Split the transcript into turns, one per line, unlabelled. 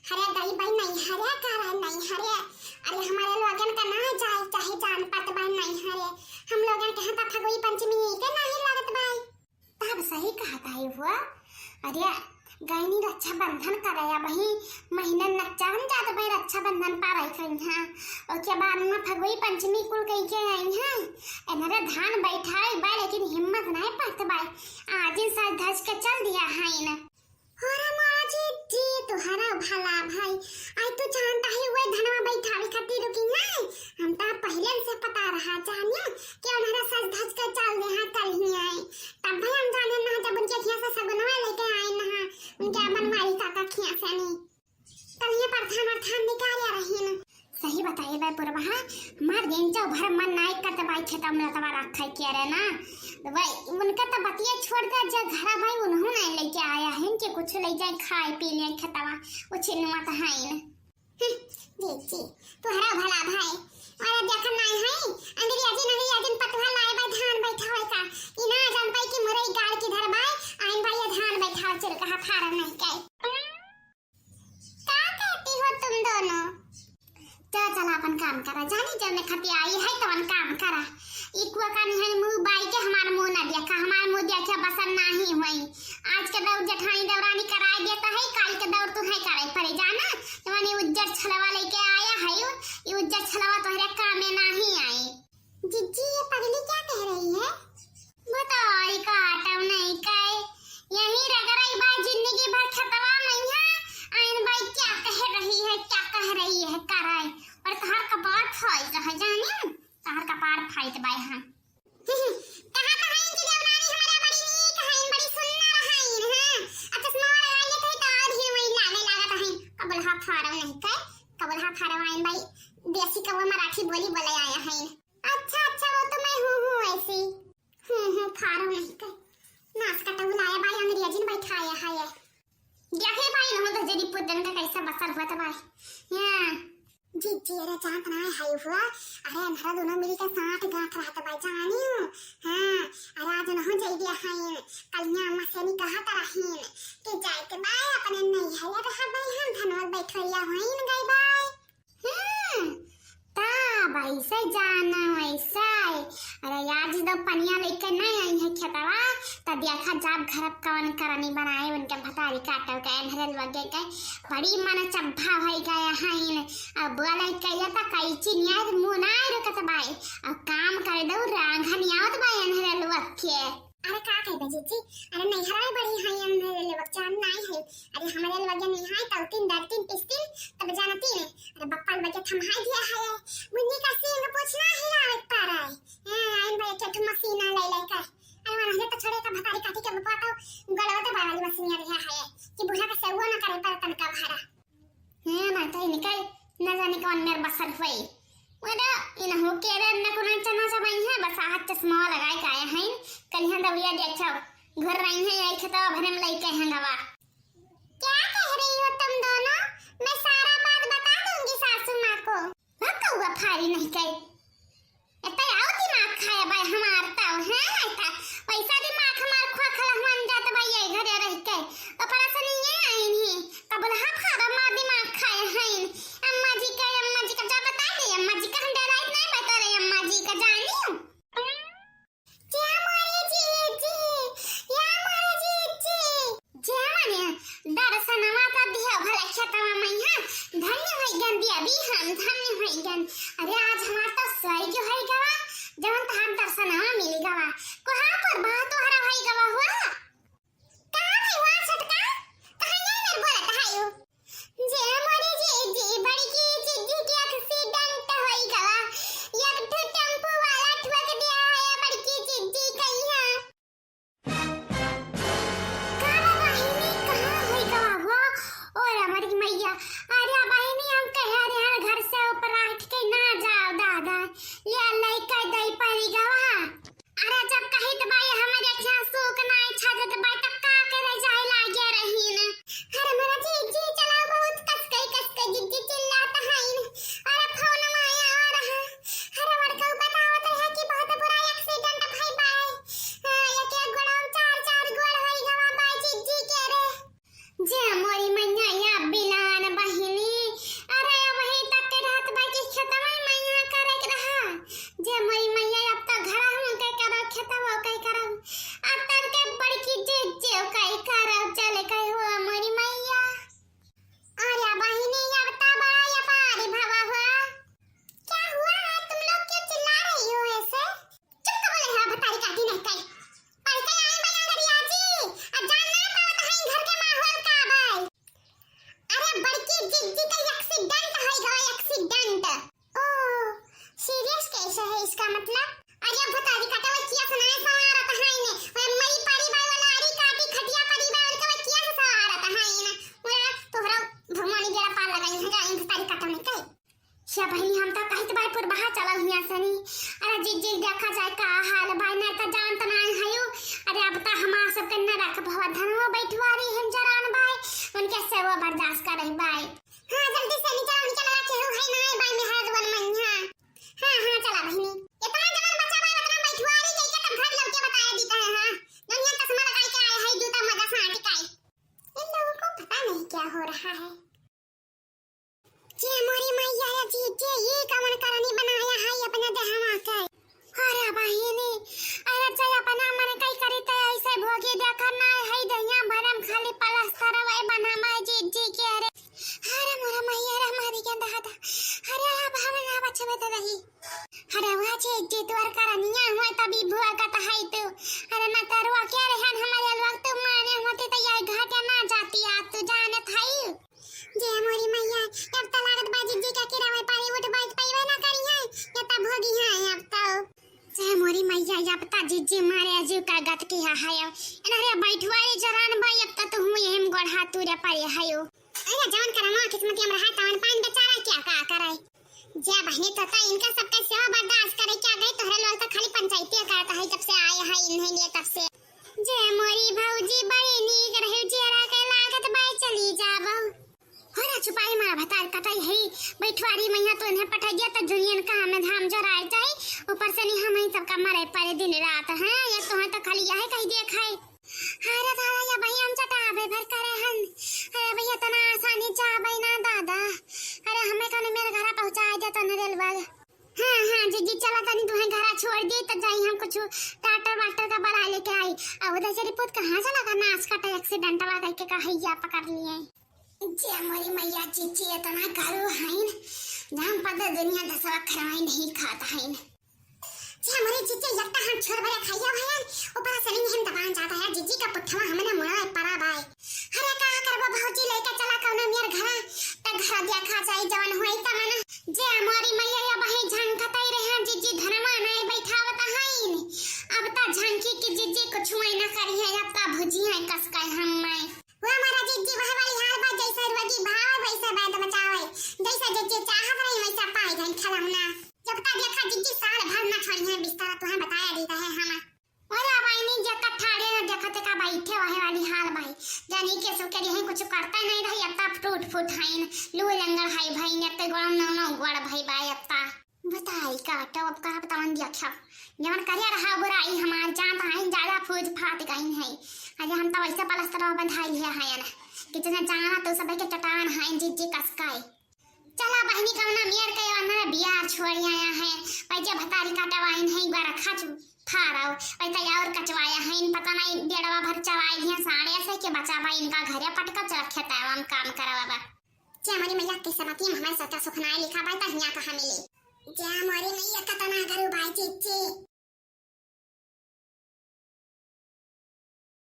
हरे गई भाई नहीं हरे कर नहीं हरे। अरे हमारे लोगन का ना जाए चाहे जान पात भाई नहीं हरे। हम लोगन के हाथ फगुई पंचमी के नहीं लागत भाई। तब सही कहता है वो। अरे गईनी रक्षा बंधन कराया भाई महीना नच्चा हम जाते भाई रक्षा बंधन पाराई कहीं हां। और के बाद में फगुई पंचमी कुल कहीं के आई हां। एनरे धान बैठाई बा लेकिन हिम्मत नहीं पात भाई। आज इन साज धस के चल दिया है ना। अरे माजी जी तुम्हारा भला भाई। आई तो जानता है वो धनवा बैठावे खातिर रुकी नहीं। हम तो पहले से पता रहा जानियो कि उन्हरा सज धज के चल दे हां कल ही आए। तब भाई हम जाने ना जब उनके खिया से सगनवा लेके आए ना उनके बनवारी काका खिया से नहीं। कल ये प्रधान अर्थान निकाल रही ना। सही बताइए भाई पुरबा मार दिन जो भर मन नाई करते भाई खेता में तवा रखा के रे ना। भाई उनका तो बतिया छोड़ दे जो घर भाई उन्होंने नहीं लेके आया है कि कुछ ले जाए खाए पी ले खतवा वो छिनुआ तो है ना। जी तोहरा भला भाई। अरे देखा नहीं है अंग्रेजी दिन पटवा लाए भाई धान बैठावे का इना जान पाई कि मोरे गाड़ की धर भाई आइन भाई ये धान बैठाव चल कहा फारा नहीं के। का कहती हो तुम दोनों? चल अपन काम करा जानी जब मैं खती आई है तो अपन काम करा। इकुआ का नहीं है मुंह बाई के हमार मुंह ना देखा हमार मुंह देखा बसन नहीं हुई। आज के दौर जेठानी दौरानी कराई देता है काल के दौर तू है करे परे जाना जवानी उज्जर छलवा लेके आया है ये उज्जर छलवा तोहरे काम में नहीं आई। जिज्जी ये पगली क्या कह रही है? बताई का आटम नहीं काए यही रगड़ाई बा जिंदगी भर खतवा नहीं है। आइन भाई क्या कह रही है कराई और तहर कपार फाई कह जाने तहर कपार फाइट बाय हां। कहां कहां इनकी देवरानी हमारा बड़ी नी कहां बड़ी सुंदर है हां। अच्छा स्मॉल लगा ले तो और ही वही लाने लागत है कबल हाथ फाड़ा नहीं काय कबल हाथ फाड़ा आइन भाई देसी कवा मराठी बोली बोले आया है। अच्छा वो तो मैं हूं ऐसी फाड़ा नहीं काय नाच का तो लाया भाई अंग्रेजी में बैठाया है। देखे भाई न तो जदी पुदन का कैसा बसल हुआ था भाई हां। जी अरे चांद ना है हुआ। अरे अंधरा दोनों मिलकर साथ गाथ रहा था भाई जानियो हां। अरे आज न हो जाई दिया है कलिया अम्मा से नहीं कहा था रहीन कि जाए के भाई अपने नहीं है या रहा भाई हम धनवल बैठरिया होइन गई भाई ता भाई से जाना वैसा। अरे यार जी दो पनिया लेकर नहीं आई है खेतवा त देखा जाब घर कौन करनी बनाए उनके भतारी काटल का एनहरल वगे के बड़ी मन चब्बा होई गया है। अब बोले कहिया त कैची न्याय मुंह ना रुकत भाई अब काम कर दो रांघन आवत भाई एनहरल वके। अरे का कह जी अरे नहीं हराई बड़ी है एनहरल वक जान नहीं है। अरे हमारे लगे नहीं है तो तीन दर तीन पिस्तिल तब जानती है। अरे बप्पल बके थमहाई दिया है मुन्नी का सिंह पूछना ही लावत पारा है आइन भाई के मसीना ले लेकर। अरे वहां तो छोड़े का भतारी काटी के बप्पा तो गलवत बावाली मसीनिया रहा है कि बुढ़ा का सेवा ना करे पर तनका भाड़ा है ना तो इनका न जाने कौन मेरे बसल हुई वदा इन हो के रे न कोना चना सब आई है बस हाथ चश्मा लगाए के आया है कलिया दवलिया देखो घर रही है आई खता भरे में लेके हंगावा। क्या कह रही हो तुम दोनों? मैं सारा बात बता दूंगी सासू मां को। कौवा फारी नहीं कई एता आओ दिमाग खाया भाई हमार ताऊ है ना पैसा दिमाग हमार खोखला मन जात भाई ये घरे रह के ऑपरेशन ये आई नहीं कबल हा फारा मार दिमाग खाया है। अम्मा जी का जा बता दे अम्मा जी का हम डराई नहीं बता रहे अम्मा जी का जानियो क्या मारे जी या मारे जी जाने दर्शनवा का दिया भला खेतवा मैया धन्य होई गन दिया भी हम धन्य होई गन। अरे आज हमार तो स्वर्ग होई गवा जवन तहार दर्शनवा मिल गवा कहां पर बात तोहरा होई गवा हुआ कहां है वहां छटका कहां नहीं मेरे बोलत है जे मोरे जी बड़ी की जिज्जी के एक्सीडेंट होई गवा एक ठो टेम्पो वाला ठुक दिया है बड़ी की जिज्जी कहिया कहां बहिनी कहां होई गवा हुआ और हमारी मैया। अरे बहिनी हम कह रहे हैं घर से ऊपर आठ के ना देखा जाए का हाल भाई नहीं तो जान तो नहीं हयो। अरे अब तो हमार सब के न रख भवा धनवा बैठवारी हम जरान भाई उनके से वो बर्दाश्त कर रही भाई। हां जल्दी से निकल रखे हो है नहीं भाई में हाथ वन महीना। हां चला बहनी इतना जवान बच्चा भाई उतना बैठवारी के तब घर लग के बताया देता है। हां दुनिया चश्मा लगा के आए है जूता मजा से टिकाई इन लोगों को पता नहीं क्या हो रहा है। जे मोरी मैया या जे ये कमन करनी बनाया है अपने देहवा के। अरे बहिनी अरे जय अपना मन कई करी त ऐसे भोगी देखा ना है दैया भरम खाली पलस्तर वे बना मैं जी के। अरे मोरा मैया रे मारी के दादा अरे अब हम ना बचबे त रही। अरे वाह जे तोर करनिया हुआ तभी भुआ का त है तू। अरे ना तरवा के रहन हमारे वक्त माने होते त ये घाटे ना जाती आप तो जानत है। जे मोरी मैया अब त लागत बाजी जी का किरावे पारी उठ बैठ पैवे ना करी है या त भोगी है अब तो। जे मोरी मैया अब त जी मारे अजू का गत की है अरे बैठवारी जरान भाई अब त हुए हम गोढ़ा तुरे परे हयो। अरे जान करना किस्मत में रहा तवन पान बेचारा क्या का करे। जे बहनी तो इनका सबका सेवा बर्दाश्त करे क्या गई तोहरे लोग तो खाली पंचायती करता है जब से आया है इन्हें लिए तब से। जे मोरी भौजी बड़ी नीक रहे जेरा के लागत बाई चली जाबो। होरा छुपाई मारा भतार कटाई है बैठवारी मैया तो इन्हें पठा दिया तो जुनियन का हमें धाम जराए जाए ऊपर से नहीं हम ही सबका मरे परे दिन रात है ये तो है तो खाली यह कहीं देखाए। अरे दादा या भाई हम चटाबे भर करे हन। अरे भैया तना आसानी चाबे ना दादा। अरे हमें कने मेरे घर पहुंचा दे तो न रेलवे। हां जी चला तनी तुम्हें घर छोड़ दी तो जाई हम कुछ डॉक्टर वाक्टर का बड़ा लेके आई। अब उधर से रिपोर्ट कहां से लगा नाच का एक्सीडेंट वाला के कहिया पकड़ लिए। जे हमारी मैया चीची इतना करो है नाम पता दुनिया दसवा खराई नहीं खाता है। जे हमारी चीची लगता हम छोड़ भरे खाइया भयन ऊपर से नहीं हम दबान जाता है जीजी का पुठवा हमने मुड़ा परा भाई। अरे का करबो भौजी लेके चला कौन मेर घर त घर देखा जाई जवन होई त मन। जे हमारी मैया या बही झंकताई रहे जीजी धनमा नहीं बैठावत है अब त झंकी की जीजी कुछ ना करी है अब त भुजी है कस का हम मैं वो हमारा जीजी वह वाली हाल बा जैसा रोगी भाव वैसा बैठ बचावे जैसा जीजी चाहत रही वैसा पाई गई खलौना। जब तक देखा जीजी साल भर ना छोड़ी है बिस्तर तुम्हें बताया देता है हम। और भाई नहीं जब तक ठाड़े ना देखते का बैठे वह वाली हाल भाई जानी के सो करी है कुछ करता नहीं रही अब तक टूट फूट है लू लंगर है भाई ने ते गरम न गोड़ भाई बाय अब ता बताई का तो अब का बतावन दिया क्या जवन करिया रहा बुराई हमार जान है ज्यादा फूज फाट गई है। अरे हम तो वैसे पलस्तर बंधाई लिया है ना कितना जाना तो सब के चटान है जीजी कसकाई। चला बहनी का ना मेर के अंदर बियार छोड़ आया है पैजे भतारी काटवाइन है बार खच फाराओ पैसा और कचवाया है पता नहीं डेढ़वा भर चवाई है साड़े से के बचा भाई इनका घरे पटका रखे ताम काम करवा। जे हमारी मैया के समाती में हमारे सच्चा सुखनाए लिखा भाई त हिया कहां मिले।